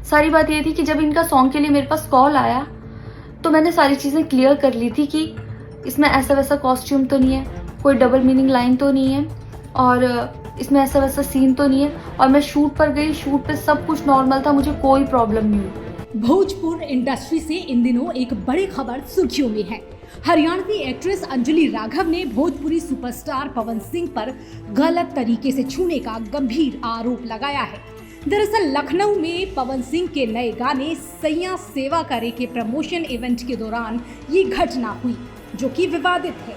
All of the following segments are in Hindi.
सारी बात ये थी कि जब इनका सॉन्ग के लिए मेरे पास कॉल आया तो मैंने सारी चीज़ें क्लियर कर ली थी कि इसमें ऐसा वैसा कॉस्ट्यूम तो नहीं है, कोई डबल मीनिंग लाइन तो नहीं है और इसमें ऐसा वैसा सीन तो नहीं है। और मैं शूट पर गई, शूट पे सब कुछ नॉर्मल था, मुझे कोई प्रॉब्लम नहीं हुई। भोजपुर इंडस्ट्री से इन दिनों एक बड़ी खबर सुर्खियों में है। हरियाणवी एक्ट्रेस अंजलि राघव ने भोजपुरी सुपरस्टार पवन सिंह पर गलत तरीके से छूने का गंभीर आरोप लगाया है। दरअसल लखनऊ में पवन सिंह के नए गाने सैया सेवा करे के प्रमोशन इवेंट के दौरान ये घटना हुई, जो कि विवादित है।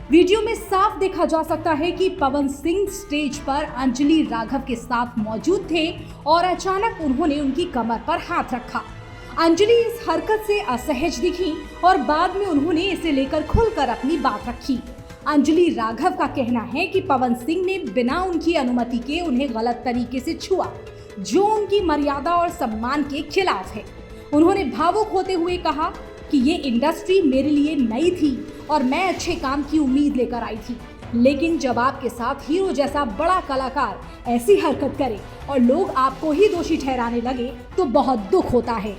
वीडियो में साफ देखा जा सकता है कि पवन सिंह स्टेज पर अंजलि राघव के साथ मौजूद थे और अचानक उन्होंने उनकी कमर पर हाथ रखा। अंजलि इस हरकत से असहज दिखी और बाद में उन्होंने इसे लेकर खुलकर अपनी बात रखी। अंजलि राघव का कहना है कि पवन सिंह ने बिना उनकी अनुमति के उन्हें गलत तरीके से छुआ, जो उनकी मर्यादा और सम्मान के खिलाफ है। उन्होंने भावुक होते हुए कहा कि ये इंडस्ट्री मेरे लिए नई थी और मैं अच्छे काम की उम्मीद लेकर आई थी, लेकिन जब आपके साथ हीरो जैसा बड़ा कलाकार ऐसी हरकत करे और लोग आपको ही दोषी ठहराने लगे तो बहुत दुख होता है।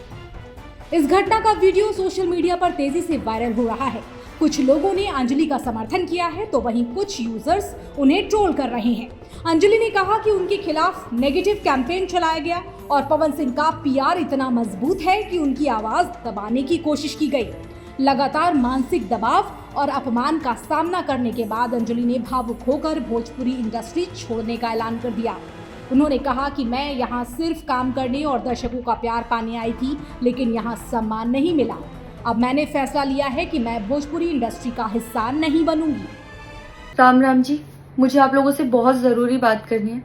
इस घटना का वीडियो सोशल मीडिया पर तेजी से वायरल हो रहा है। कुछ लोगों ने अंजलि का समर्थन किया है तो वहीं कुछ यूजर्स उन्हें ट्रोल कर रहे हैं। अंजलि ने कहा कि उनके खिलाफ नेगेटिव कैंपेन चलाया गया और पवन सिंह का पीआर इतना मजबूत है कि उनकी आवाज दबाने की कोशिश की गई। लगातार मानसिक दबाव और अपमान का सामना करने के बाद अंजलि ने भावुक होकर भोजपुरी इंडस्ट्री छोड़ने का ऐलान कर दिया। उन्होंने कहा कि मैं यहाँ सिर्फ काम करने और दर्शकों का प्यार पाने आई थी, लेकिन यहाँ सम्मान नहीं मिला। अब मैंने फैसला लिया है कि मैं भोजपुरी इंडस्ट्री का हिस्सा नहीं बनूंगी। राम राम जी, मुझे आप लोगों से बहुत ज़रूरी बात करनी है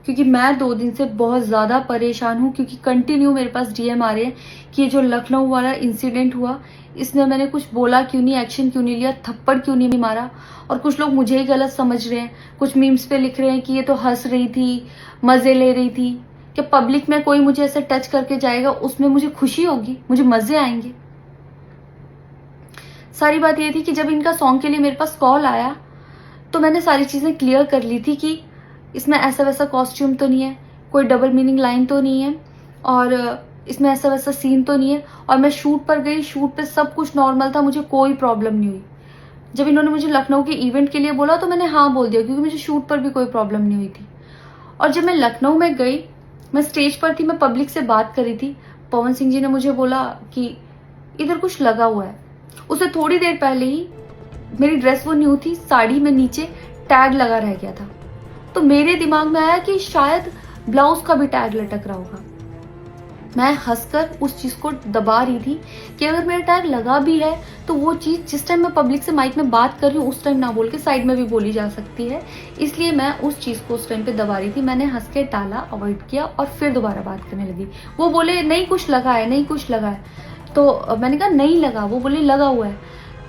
क्योंकि मैं 2 दिन से बहुत ज़्यादा परेशान हूँ क्योंकि कंटिन्यू मेरे पास डीएम आ रहे हैं कि ये जो लखनऊ वाला इंसिडेंट हुआ इसमें मैंने कुछ बोला क्यों नहीं, एक्शन क्यों नहीं लिया, थप्पड़ क्यों नहीं मारा। और कुछ लोग मुझे ही गलत समझ रहे हैं, कुछ मीम्स पे लिख रहे हैं कि ये तो हंस रही थी, मज़े ले रही थी। कि पब्लिक में कोई मुझे ऐसे टच करके जाएगा उसमें मुझे खुशी होगी, मुझे मज़े आएंगे। सारी बात ये थी कि जब इनका सॉन्ग के लिए मेरे पास कॉल आया तो मैंने सारी चीज़ें क्लियर कर ली थी कि इसमें ऐसा वैसा कॉस्ट्यूम तो नहीं है, कोई डबल मीनिंग लाइन तो नहीं है और इसमें ऐसा वैसा सीन तो नहीं है। और मैं शूट पर गई, शूट पे सब कुछ नॉर्मल था, मुझे कोई प्रॉब्लम नहीं हुई। जब इन्होंने मुझे लखनऊ के इवेंट के लिए बोला तो मैंने हाँ बोल दिया क्योंकि मुझे शूट पर भी कोई प्रॉब्लम नहीं हुई थी। और जब मैं लखनऊ में गई, मैं स्टेज पर थी, मैं पब्लिक से बात कर रही थी, पवन सिंह जी ने मुझे बोला कि इधर कुछ लगा हुआ है। उससे थोड़ी देर पहले ही मेरी ड्रेस वो न्यू थी, साड़ी में नीचे टैग लगा रह गया था, तो मेरे दिमाग में आया कि शायद ब्लाउज का भी टैग लटक रहा होगा। मैं हंसकर उस चीज को दबा रही थी कि अगर मेरा टैग लगा भी है तो वो चीज जिस टाइम मैं पब्लिक से माइक में बात कर रही हूँ उस टाइम ना बोल के साइड में भी बोली जा सकती है, इसलिए मैं उस चीज को उस टाइम पे दबा रही थी। मैंने हंस के टाला, अवॉइड किया और फिर दोबारा बात करने लगी। वो बोले नहीं कुछ लगा है, नहीं कुछ लगा है, तो मैंने कहा नहीं लगा। वो बोले लगा हुआ है,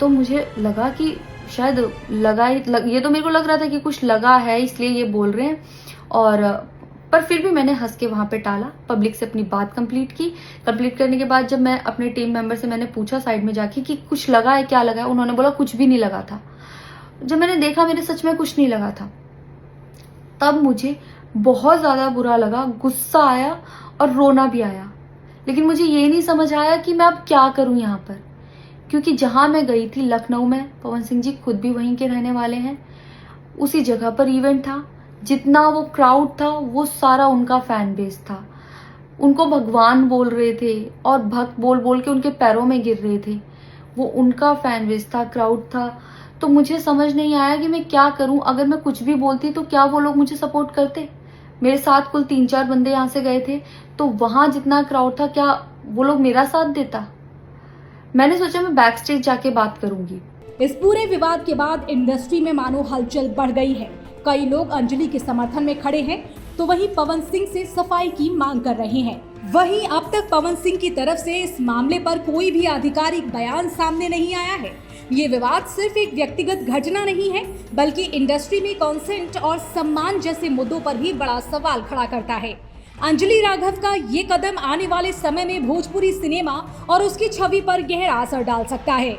तो मुझे लगा कि शायद ये तो मेरे को लग रहा था कि कुछ लगा है इसलिए ये बोल रहे हैं। और पर फिर भी मैंने हंस के वहाँ पे टाला, पब्लिक से अपनी बात कंप्लीट की। कंप्लीट करने के बाद जब मैं अपने टीम मेंबर से मैंने पूछा साइड में जाके कि कुछ लगा है, क्या लगा है, उन्होंने बोला कुछ भी नहीं लगा था। जब मैंने देखा मेरे सच में कुछ नहीं लगा था, तब मुझे बहुत ज़्यादा बुरा लगा, गुस्सा आया और रोना भी आया। लेकिन मुझे ये नहीं समझ आया कि मैं अब क्या करूँ यहाँ पर, क्योंकि जहाँ मैं गई थी लखनऊ में, पवन सिंह जी खुद भी वहीं के रहने वाले हैं, उसी जगह पर इवेंट था। जितना वो क्राउड था वो सारा उनका फैन बेस था। उनको भगवान बोल रहे थे और भक्त बोल बोल के उनके पैरों में गिर रहे थे। वो उनका फैन बेस था, क्राउड था। तो मुझे समझ नहीं आया कि मैं क्या करूं। अगर मैं कुछ भी बोलती तो क्या वो लोग मुझे सपोर्ट करते। मेरे साथ कुल 3-4 बंदे यहाँ से गए थे, तो वहां जितना क्राउड था क्या वो लोग मेरा साथ देता। मैंने सोचा मैं बैक स्टेज जाके बात करूंगी। इस पूरे विवाद के बाद इंडस्ट्री में मानो हलचल बढ़ गई है। कई लोग अंजलि के समर्थन में खड़े हैं तो वहीं पवन सिंह से सफाई की मांग कर रहे हैं। वहीं अब तक पवन सिंह की तरफ से इस मामले पर कोई भी आधिकारिक बयान सामने नहीं आया है। ये विवाद सिर्फ एक व्यक्तिगत घटना नहीं है, बल्कि इंडस्ट्री में कॉन्सेंट और सम्मान जैसे मुद्दों पर भी बड़ा सवाल खड़ा करता है। अंजलि राघव का ये कदम आने वाले समय में भोजपुरी सिनेमा और उसकी छवि पर गहरा असर डाल सकता है।